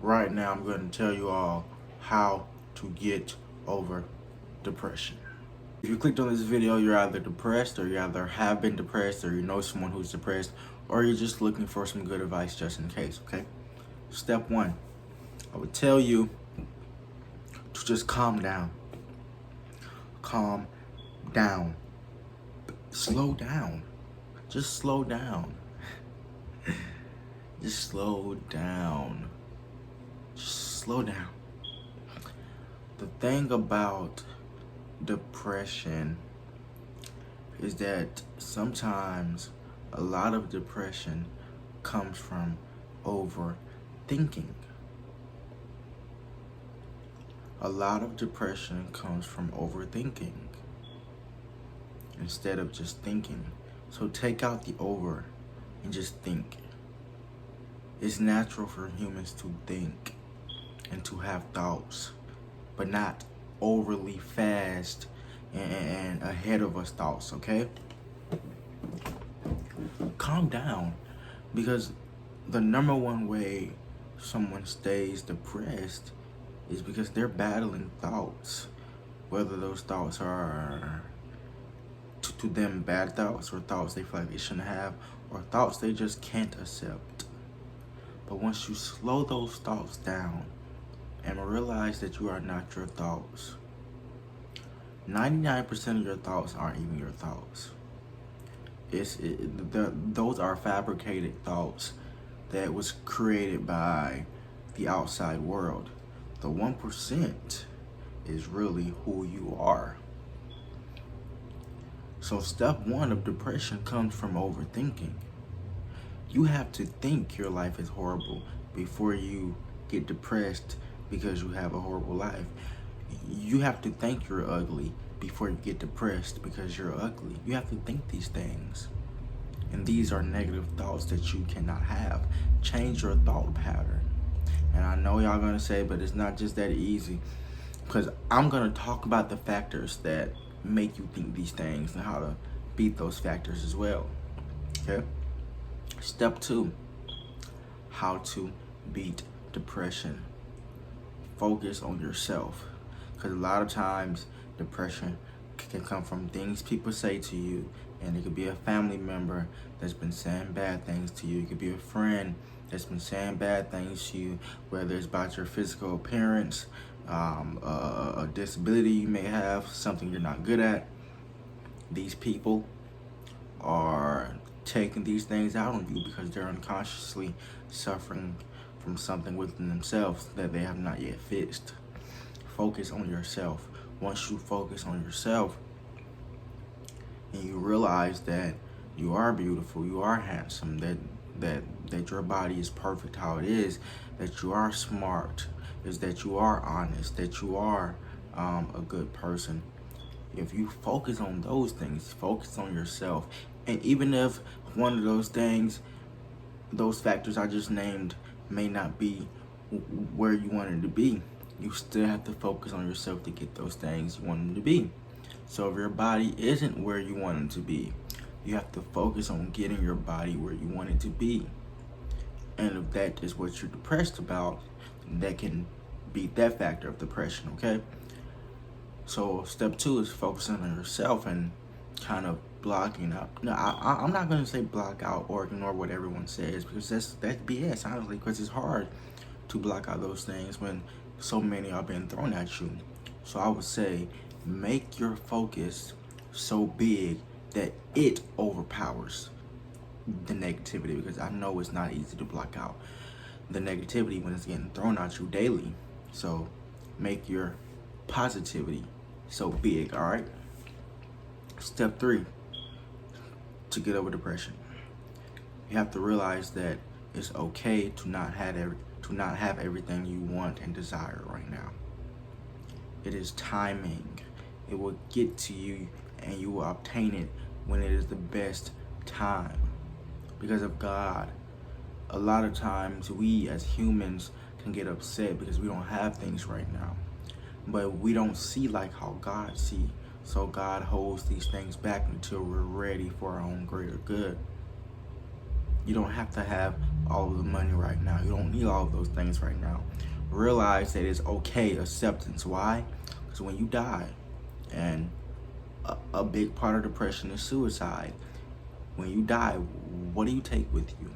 Right now, I'm going to tell you all how to get over depression. If you clicked on this video, you're either depressed, or you either have been depressed, or you know someone who's depressed, or you're just looking for some good advice just in case, okay? Step one, I would tell you to just calm down. Calm down. Slow down. Just slow down. Just slow down. Just slow down. The thing about depression is that sometimes a lot of depression comes from overthinking. A lot of depression comes from overthinking instead of just thinking. So take out the over and just think. It's natural for humans to think and to have thoughts, but not overly fast and ahead of us thoughts, okay? Calm down, because the number one way someone stays depressed is because they're battling thoughts, whether those thoughts are to them bad thoughts, or thoughts they feel like they shouldn't have, or thoughts they just can't accept. But once you slow those thoughts down and realize that you are not your thoughts, 99% of your thoughts aren't even your thoughts. Those are fabricated thoughts that was created by the outside world. The 1% is really who you are. So step one of depression comes from overthinking. You have to think your life is horrible before you get depressed because you have a horrible life. You have to think you're ugly before you get depressed because you're ugly. You have to think these things. And these are negative thoughts that you cannot have. Change your thought pattern. And I know y'all gonna say, but it's not just that easy, because I'm gonna talk about the factors that make you think these things and how to beat those factors as well, okay? Step two, how to beat depression. Focus on yourself, because a lot of times depression can come from things people say to you, and it could be a family member that's been saying bad things to you. It could be a friend that's been saying bad things to you, whether it's about your physical appearance, a disability you may have, something you're not good at. These people are taking these things out on you because they're unconsciously suffering from something within themselves that they have not yet fixed. Focus on yourself. Once you focus on yourself and you realize that you are beautiful, you are handsome, that your body is perfect how it is, that you are smart, is that you are honest, that you are a good person. If you focus on those things, focus on yourself. And even if one of those things, those factors I just named, may not be where you want it to be, you still have to focus on yourself to get those things you want them to be. So if your body isn't where you want it to be, you have to focus on getting your body where you want it to be. And if that is what you're depressed about, that can beat that factor of depression, okay? So step two is focusing on yourself and kind of blocking out. No, I'm not gonna say block out or ignore what everyone says, because that's BS, honestly, because it's hard to block out those things when so many are being thrown at you. So I would say make your focus so big that it overpowers the negativity, because I know it's not easy to block out the negativity when it's getting thrown at you daily. So make your positivity so big, all right? Step three, to get over depression, you have to realize that it's okay to not have everything you want and desire right now. It is timing. It will get to you and you will obtain it when it is the best time. Because of God, a lot of times we as humans can get upset because we don't have things right now. But we don't see like how God sees. So God holds these things back until we're ready for our own greater good. You don't have to have all of the money right now. You don't need all of those things right now. Realize that it's okay. Acceptance. Why? Because when you die, and a big part of depression is suicide. When you die, what do you take with you?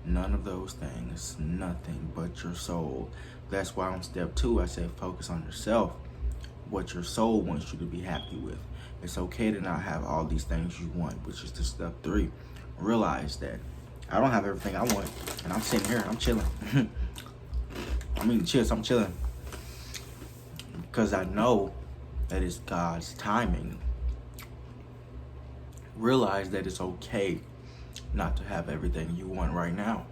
None of those things. Nothing but your soul. That's why on step 2, I said focus on yourself. What your soul wants you to be happy with. It's okay to not have all these things you want, which is the step 3. Realize that I don't have everything I want, and I'm sitting here, I'm chilling. I'm eating chips, I'm chilling. Because I know that it's God's timing. Realize that it's okay not to have everything you want right now.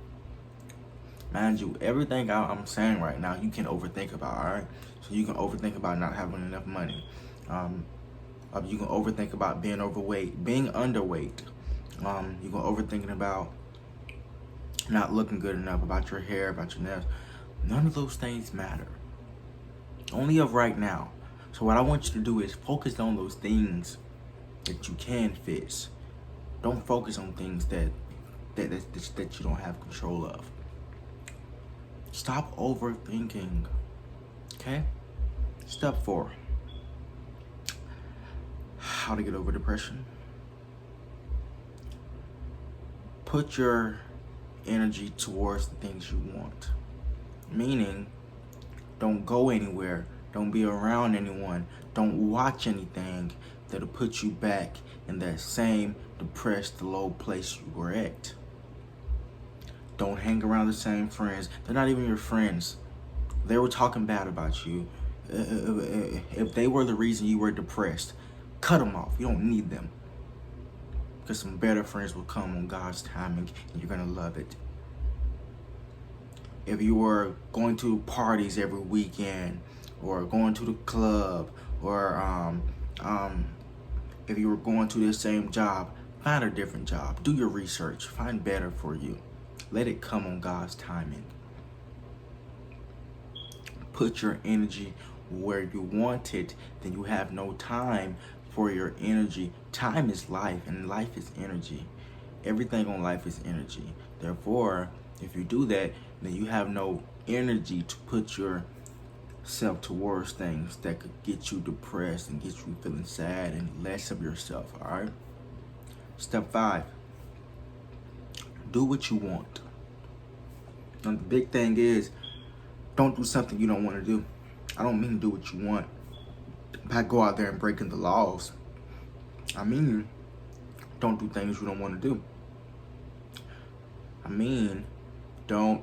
Mind you, everything I'm saying right now, you can overthink about, all right? So you can overthink about not having enough money. You can overthink about being overweight, being underweight. You can overthinking about not looking good enough, about your hair, about your nails. None of those things matter. Only of right now. So what I want you to do is focus on those things that you can fix. Don't focus on things that you don't have control of. Stop overthinking. Okay? Step 4. How to get over depression. Put your energy towards the things you want. Meaning, don't go anywhere. Don't be around anyone. Don't watch anything that'll put you back in that same depressed, low place you were at. Don't hang around the same friends. They're not even your friends. They were talking bad about you. If they were the reason you were depressed, cut them off. You don't need them. Because some better friends will come on God's timing, and you're going to love it. If you were going to parties every weekend, or going to the club, or if you were going to the same job, find a different job. Do your research. Find better for you. Let it come on God's timing. Put your energy where you want it, then you have no time for your energy. Time is life, and life is energy. Everything on life is energy. Therefore, if you do that, then you have no energy to put yourself towards things that could get you depressed and get you feeling sad and less of yourself, all right? Step 5, do what you want. And the big thing is, don't do something you don't want to do. I don't mean do what you want by go out there and breaking the laws. I mean, don't do things you don't want to do. I mean, don't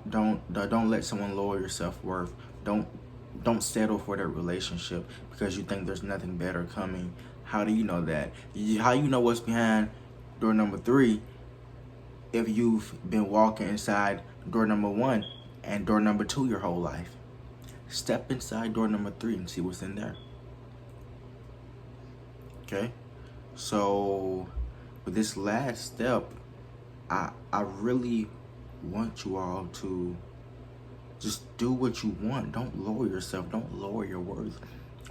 let someone lower your self-worth. Don't settle for that relationship because you think there's nothing better coming. How do you know that? How you know what's behind door number 3 if you've been walking inside door number 1 and door number 2 your whole life? Step inside door number 3 and see what's in there. Okay? So with this last step, I really want you all to just do what you want. Don't lower yourself. Don't lower your worth.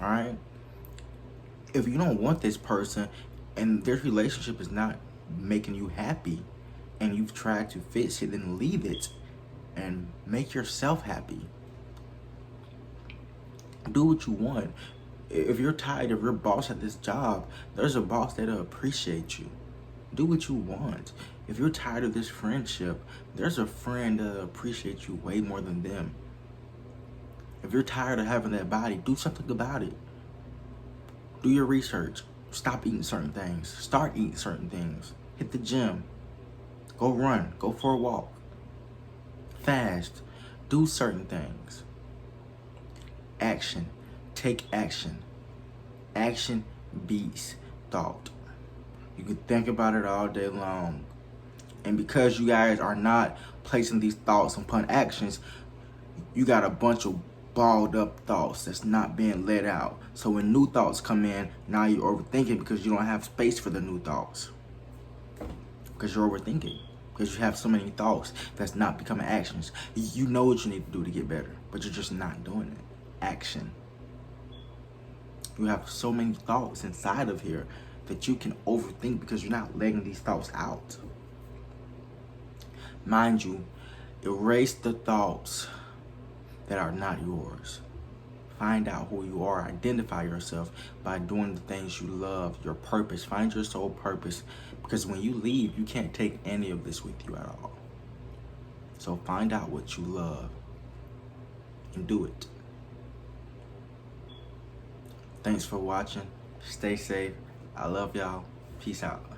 All right? If you don't want this person and their relationship is not making you happy and you've tried to fix it, then leave it and make yourself happy. Do what you want. If you're tired of your boss at this job, there's a boss that'll appreciate you. Do what you want. If you're tired of this friendship, there's a friend that'll appreciate you way more than them. If you're tired of having that body, do something about it. Do your research. Stop eating certain things. Start eating certain things. Hit the gym. Go run. Go for a walk. Fast. Do certain things. Action. Take action. Action beats thought. You can think about it all day long. And because you guys are not placing these thoughts upon actions, you got a bunch of balled up thoughts that's not being let out. So when new thoughts come in, now you're overthinking because you don't have space for the new thoughts. Because you're overthinking. Because you have so many thoughts that's not becoming actions. You know what you need to do to get better, but you're just not doing it. Action. You have so many thoughts inside of here that you can overthink because you're not letting these thoughts out. Mind you, Erase the thoughts that are not yours. Find out who you are. Identify yourself by doing the things you love, your purpose. Find your soul purpose. Because when you leave, you can't take any of this with you at all. So find out what you love and do it. Thanks for watching. Stay safe. I love y'all. Peace out.